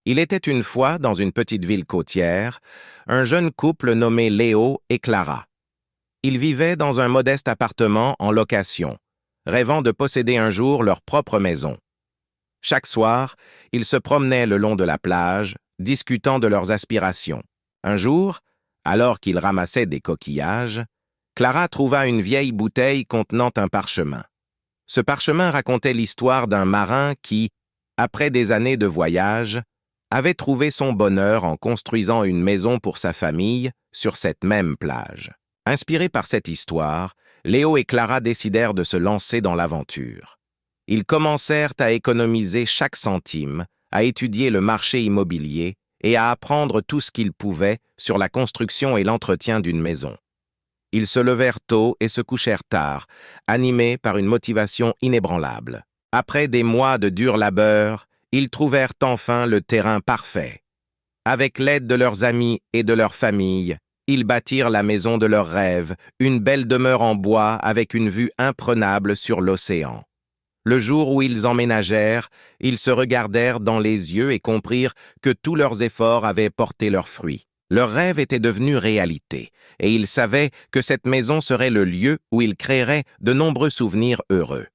Il était une fois, dans une petite ville côtière, un jeune couple nommé Léo et Clara. Ils vivaient dans un modeste appartement en location, rêvant de posséder un jour leur propre maison. Chaque soir, ils se promenaient le long de la plage, discutant de leurs aspirations. Un jour, alors qu'ils ramassaient des coquillages, Clara trouva une vieille bouteille contenant un parchemin. Ce parchemin racontait l'histoire d'un marin qui, après des années de voyage, avait trouvé son bonheur en construisant une maison pour sa famille sur cette même plage. Inspirés par cette histoire, Léo et Clara décidèrent de se lancer dans l'aventure. Ils commencèrent à économiser chaque centime, à étudier le marché immobilier et à apprendre tout ce qu'ils pouvaient sur la construction et l'entretien d'une maison. Ils se levèrent tôt et se couchèrent tard, animés par une motivation inébranlable. Après des mois de dur labeur, ils trouvèrent enfin le terrain parfait. Avec l'aide de leurs amis et de leur famille, ils bâtirent la maison de leurs rêves, une belle demeure en bois avec une vue imprenable sur l'océan. Le jour où ils emménagèrent, ils se regardèrent dans les yeux et comprirent que tous leurs efforts avaient porté leurs fruits. Leur rêve était devenu réalité, et ils savaient que cette maison serait le lieu où ils créeraient de nombreux souvenirs heureux.